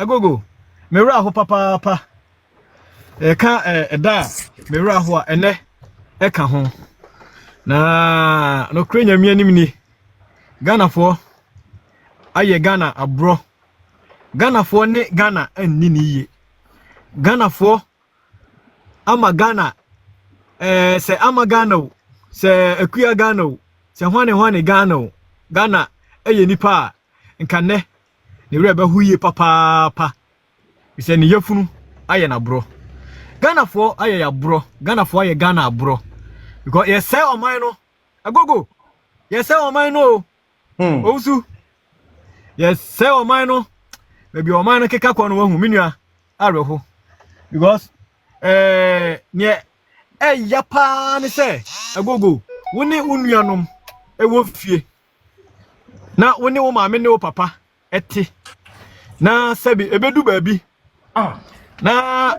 agogo mewura ho papa ka eda mewura ho a ene eka ho na no krenya mi anim ni Ghana fo aye Ghana abro Ghana fo ne Ghana anni ni ye Ghana fo ama Ghana se ama Ghana o se akuya Ghana o se hwane Ghana o Ghana eye nipa nka ne wura ba huye papa se ne yafunu aye na bro Ghana fo aye ya bro Ghana fo aye Ghana abro because yes say oman no agogo yes say oman no Ousu yes say oman no maybe oman no keka kwa no wahu menua areho because ne yapa ne say agogo woni unuanom ewo fie na woni wo maame ne wo papa ete na sabi ebedu baabi na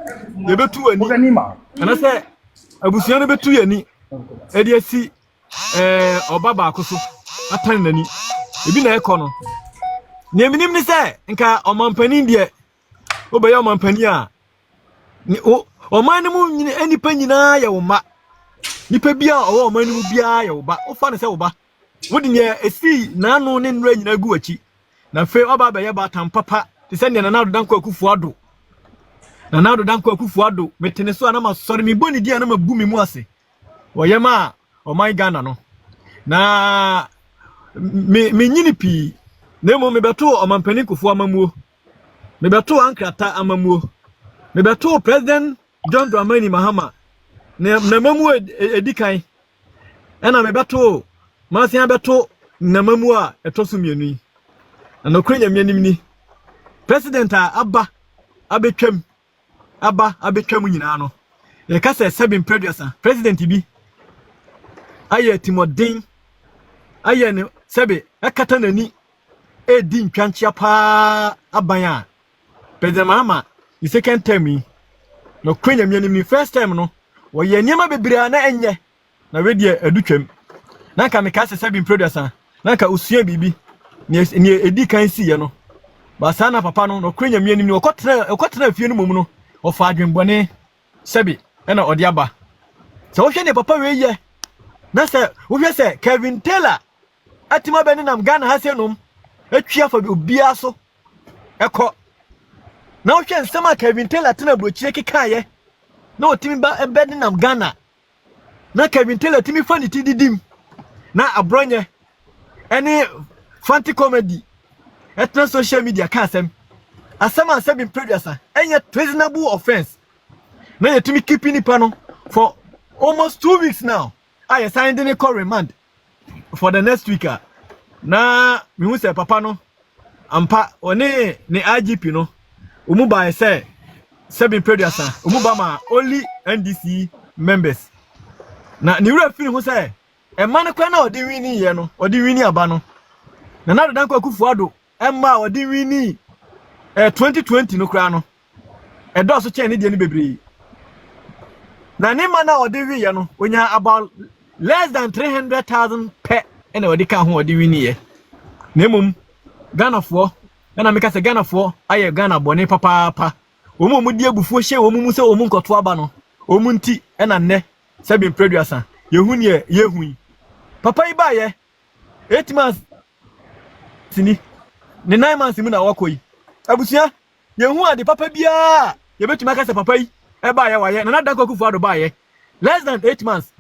ebetu ani na say abusuan no betu yani edi asi oba baako so atan nani ebi na ekọ no ne minim ni say nka omampani de obeya omampani a oman mu enipa nyina ye wo ma nipa bia owo oman mu bia ye wo ba wo fa ne say wo ba wodi ne esi na anu ne nra nyina gu achi na fe oba be ye ba tam papa te say ne na ado danko akufu ado na ado danko akufu ado metene so ana ma sori mi boni dia na ma bu mi mu ase woyema oman Ghana no na me nyini pi na mo me beto omampani kufu amamuo me beto ankrata amamuo me beto president John Dramani Mahama na mamuo edikan ena me beto masia beto na mamuo a etoso mienu yi na nokrenya mianim ni president aba abetwam nyina no ye ka se seven producer president bi aye timodin aye ne sebe akata nani edi ntwanchia pa aban a president Mahama the second time no kwenya mianim ni first time no wo ye niam bebre na enye na wedi adutwam na ka me ka se seven producer na ka usua bibi ne edi kan si ye no ba sa na papa no kwenya mianim ni okotena afie no mom no ofa adwenbone sebe na odi aba so wo hwe ne papa we ye na se wo hwe se Kevin Taylor atima beni nam Ghana ha se nom atwia fa obia so ekọ na wo hwe nsema Kevin Taylor tena brochire kekaye na otimi ba beni nam Ghana na Kevin Taylor timi fa ni tididim na abronye ene fanti comedy etna social media ka asema seven producer enye treasonable offense na yetimi keeping nipa no for almost 2 weeks now I signed in a call remand for the next week na mi hu se papa no ampa one ne IGP no umu ba say seven producer umu ba ma only NDC members na ni wura feel hu say e man kwa na odi wini ye no odi wini aba no na na danko akufu ado emma odi wini 2020 no kra no e do so che ne de ne bebre na ni man na odi wi ye no onya about less than 300,000 per ene odi ka ho odi wini ye na mum Ghana fo na me ka se Ghana fo aye Ghana bone papa omo di abufuo hye omo se omo nkoto aba no omo nti ena nne seven producer yehu ne yehu papa yi ba ye 8 months tini ne 9 months mu na wakoyi abusia yehu ade papa bia ye betuma ka se papa yi e ba ye wa ye na danko kufu ado ba ye less than 8 months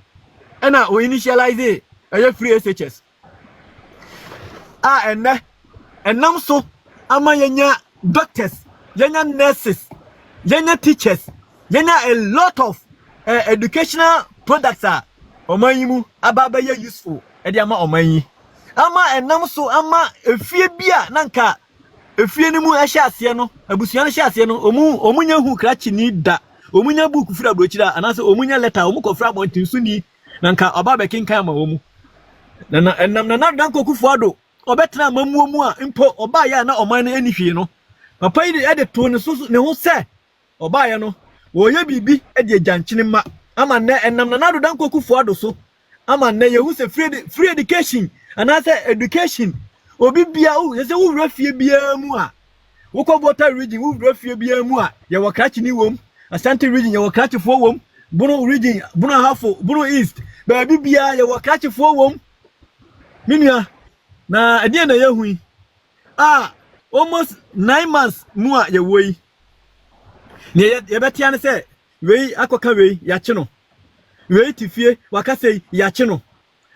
ena o initialize aye free SHS enam so ama yenya doctors yenya nurses yenya teachers yenya a lot of educational products omanyimu ababa ye useful e dia ma omanyi ama enam so ama efie bia nanka efie ni mu ehya ase no abusuan ehya ase no omunya hu krachi ni da omunya book fura brochira anase omunya letter omukofra abontin so ni nanka ababa kinkan ma omu na enam na danko kufu ado obetra mamuo mu a mpo oba ya na oman na anihwie no papa yi de to ne so ne ho se oba ya no wo ye bibi e de agyankyene ma ama na enam na nado danko kufu ado so ama na ye hu se free education anase education obi bia o ye se wo wura fie bia mu a Woko Volta region, who refuse be a mua, you were catching you womb, Asante region, you were catching 4 womb, Bono region, Bono Hafo, Bono East, baby Bia, you were catching 4 womb. Minia, na at the end of Yahui. Almost 9 months more your way. Near Yabatiana said, Way Aquacaway, Yachino. Way to fear, Wakase, Yachino.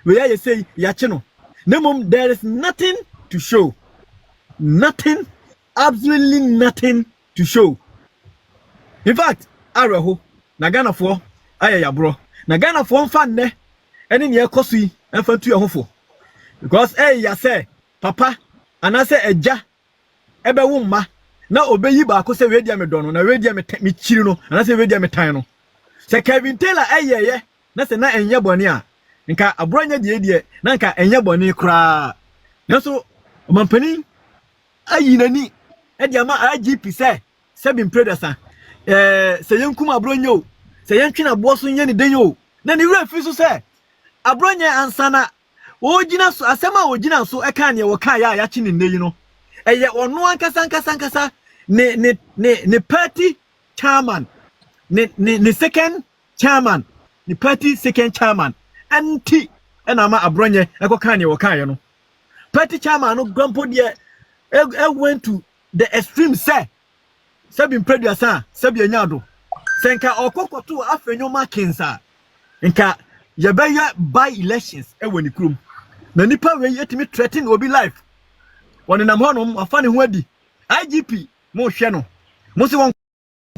Where you say Yachino. No, mom, there is nothing to show. Nothing, absolutely nothing to show. In fact, Araho, Nagana for, Ayaya bro. Nagana for fan ne, and in your cosi, and for 2 hofo. Because, ya say, Papa, and I say, Eja. Ebe wumma na obeyi ba ko se wedia me dono na wedia me chiri no na se wedia me tan no se Kevin Taylor ayeye na se na enye bone a nka abronya de na nka enye bone kra na so omampani ayi nani e dia ma IGP se bin predasa se yankum abronya o se yantwena boso nye ne den o na ne wura fi so se abronya ansana ogina so asema ogina so e kan ye wo kan ya chi ne neyi no eye onu ankasa ne party chairman ne second chairman ne party second chairman anti enama abronye ekoka ne wokan no party chairman no grandpo de went to the extreme say bin producer say bi anyado senka okokoto afenyo makinsa nka yebeya by elections woni krum na nipa we yetimi threaten obi life woni nam honom afane ho adi IGP mo hwe no mo se won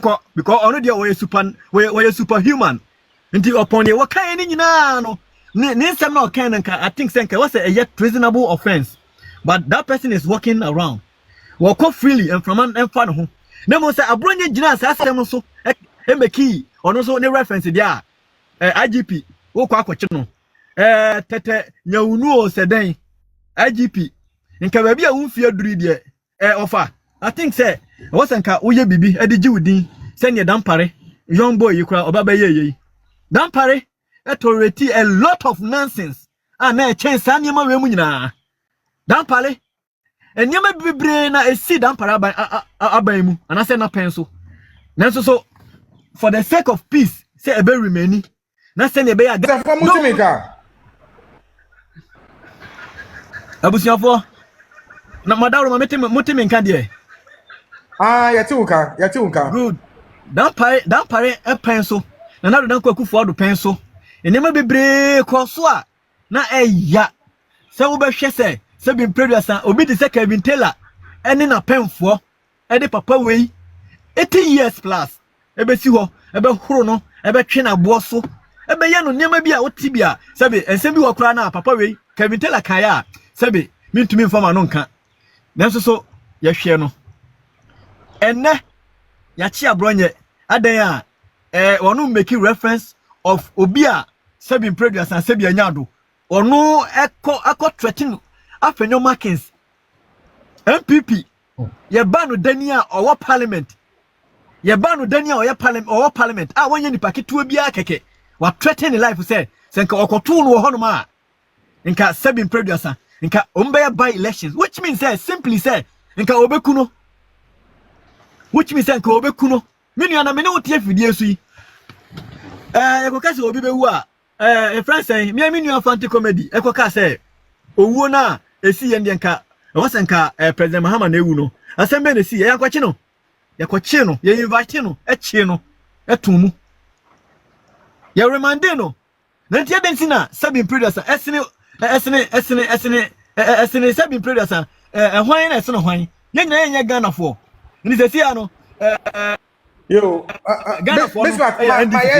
ko because ono dia we superhuman nti upon ye wakan ni nyina no ne nsem na okan nka I think senka was a yet reasonable offense but that person is walking around walk freely and from and fan ho na mo se abronye gina asasem so e meki ono so ne reference dia IGP wo kwa akwache no tete nyawunu o seden IGP nka ba bia wumfie duru de offer I think say was nka woye bibi edigi wudin se ne dampare young boy yikura obaba yeye dampare tolerate a lot of nonsense na chance anyama we mu nyina dampare enyama bibre na esi dampare aban mu anase na pen so nanso so for the sake of peace say ebe remain na se ne be ya abusiafo na madawro ma mutimi nka de yati unka good dampare pen so na na do kwakufu ado pen so enema bebre koso a na eya se wo be hwe se bin producer obi de se Kevin Taylor ene na penfo e de papa wei 80 years plus ebe si ho ebe horo no ebe twe na bo so ebe ya no nema bi a woti bi a se be ensem bi wo kra na papa wei Kevin Taylor kan ya se be mintumi mfama no nka nanso so ye hwe no enne ya chi abronye adan a onu make reference of obia sebin producer and sebi anyado onu eko threaten afenyo markings NPP ye banu dania owo parliament ye banu dania owo parliament a wonye ni paketu obia keke wa threaten life say senka okoto no ho no ma nka sebin producer nka ombe by elections which means say simply say nka obekuno which means nka obekuno menu ana me ne wotie fidie so yi ekoka se obi bewu a friend say me menu afanti comedy ekoka say owuo na esi ye ndenka wasanka president Mahama na ewu no asembe na esi yakwachi no ye invite no echi no etumu ye remande no na ntia densi na sabin producer esene sabin producer hwan na esene hwan ye nyina ye Ghana for ni sesi ano yo Ghana for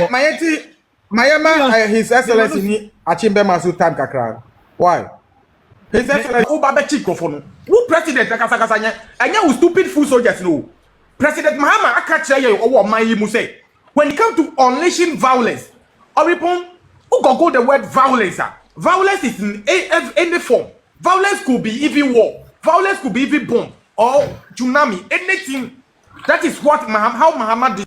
my his excellency ni achimbe masu time kakra why his excellency obabe chikofo no who president kasa nya anya who stupid fool soldiers no President Mahama akache ye owo man yi mu say when it comes to unleashing violence or upon who go the word violence violence is in any form. Violence could be even war, violence could be even bomb or tsunami, anything. That is what how Mahama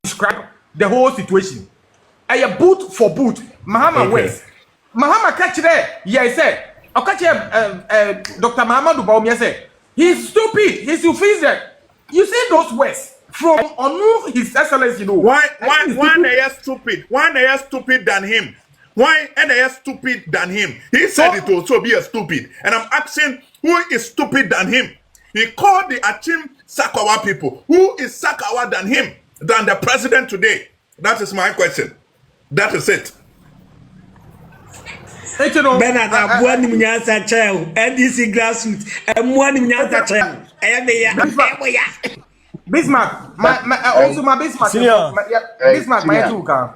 described the whole situation. A boot for boot. Mahama West. Mahama catch there. Yeah, I said. I catch Dr. Mahamadou Baumia say. He's stupid. He's stupid. You see those words from Onu, His Excellency, you know. Why they are stupid? Why they are stupid than him? Why are they stupid than him? He said it also be a stupid. And I'm asking, who is stupid than him? He called the Achim Sakawa people. Who is Sakawa than him? Than the president today? That is my question. That is it. Bernard abuani mnyasa cheo NDC grassroots amuani mnyasa cheo Bismarck, also my Bismarck. Bismarck, my two car.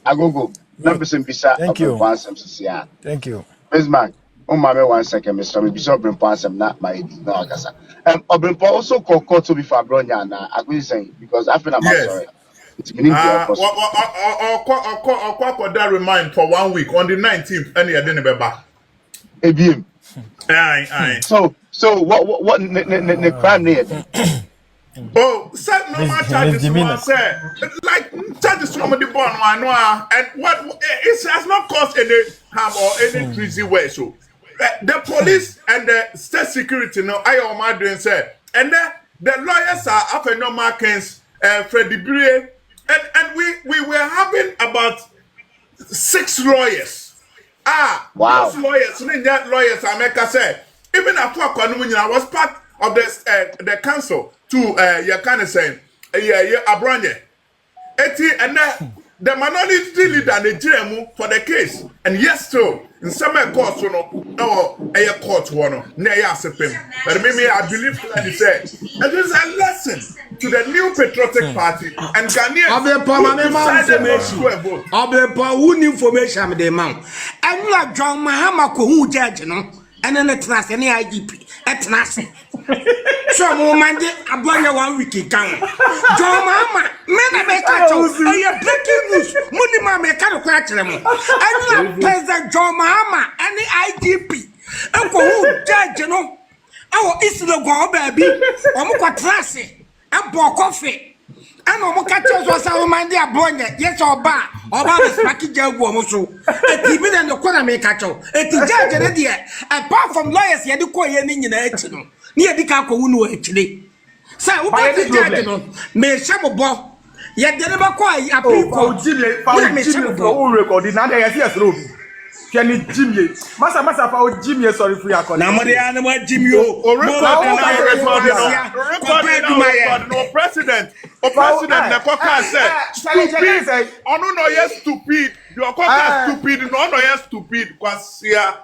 Agogo. Thank you. Thank you. Bismarck. Oh, my 1 second, Mr. Bishop Brimponsam, not my no Agasa. Obrimpo also called to be Fabronia. I will say because I feel I'm sorry. It's meaning that remind for 1 week on the 19th, and you didn't be back. ABM. Aye. So what the crime there? Oh, set no more charges. Like charges from the bond, and what it has not caused any harm or any crazy way. So the police and the state security now, I am my doing say, and the lawyers are after no markings, Freddie Brie. And we were having about 6 lawyers. Wow. Those lawyers, America said, even after I was part of the council to you kind of saying, Abranye. And the minority leader the JDM for the case. And yes, too, in some courts, a court one, but maybe I believe that he said, and this is a lesson to the new patriotic party and Ghanaians information they mount. I'm not John Mahama who judge, and then it's not any IDP. It's nothing. So, Monday, I brought 1 week in John Mahama, men make a breaking news. Money, my mechanical catch them. I'm not President John Mahama, any IDP. And who judge, our Isla baby, or Mukwatasi, and Bo Coffee. And Mokachos was our Monday, a boy, yes or bar, or Baba's package of Womoso. A TV and the corner make a show. A judge, apart from lawyers, you had to call your name in the near the Kako Unu actually. So, what is the judge? May some bo, yet they never quite a people. For record, another yes, Ruby. Can it Jimmy? Massa for Jimmy, sorry for your call. Now, the animal Jimmy, no president, the Coca said, stupid. Oh, no, yes, stupid. Your Coca stupid, no, yes, stupid, because here.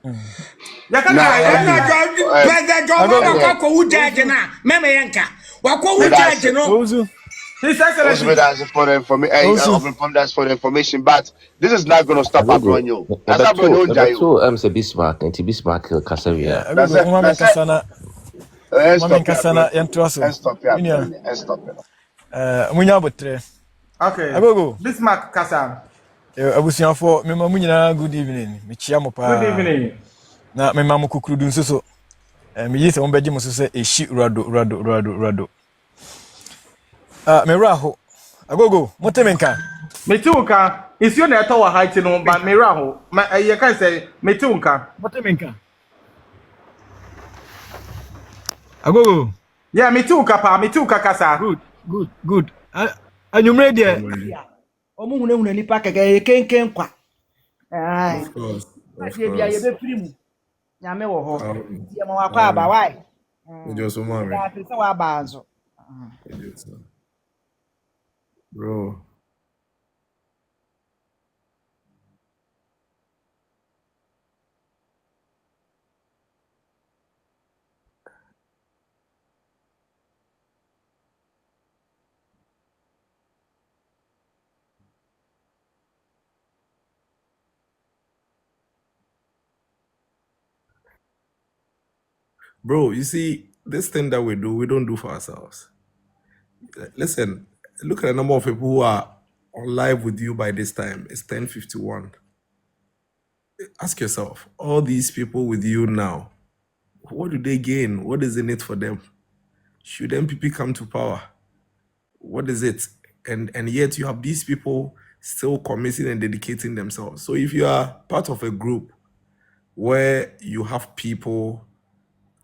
President John Mahama who judge now, Memeyanka. What who judge no? That's for the information, but this is not going to stop Abronyo. That's Abronyo. I'm a Bismarck, and Bismarck Casavia. Okay. Bismarck Kasa. Abusiafo me mamu nyina good evening. Me chia mo pa. Good evening. Na me mamu kukurudu nso so. Me yi se mo beje mo so se eshi rado. Me raho. Agogo, motemenka. Me tiunka. Isio na eto wa height no ba me raho. Ma ye kan say me tiunka. Motemenka. Agogo. Yeah, me tiunka kasa. Good. Anyumre dia. Omo huna nipa keke kenken kwa. Ai. Afie bia ye be firi Nyame wo ho. Ye mo akwa aba why? Ejoso mami. Ya pese wa aba anzo. Bro. Bro, you see, this thing that we do, we don't do for ourselves. Listen, look at the number of people who are on live with you by this time. It's 10:51. Ask yourself, all these people with you now, what do they gain? What is in it for them? Should NPP come to power? What is it? And yet you have these people still committing and dedicating themselves. So if you are part of a group where you have people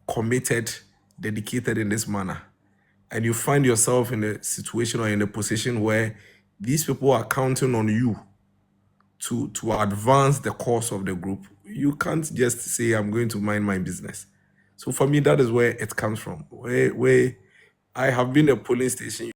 committed, dedicated in this manner, and you find yourself in a situation or in a position where these people are counting on you to advance the cause of the group, you can't just say, I'm going to mind my business. So for me, that is where it comes from, where I have been a polling station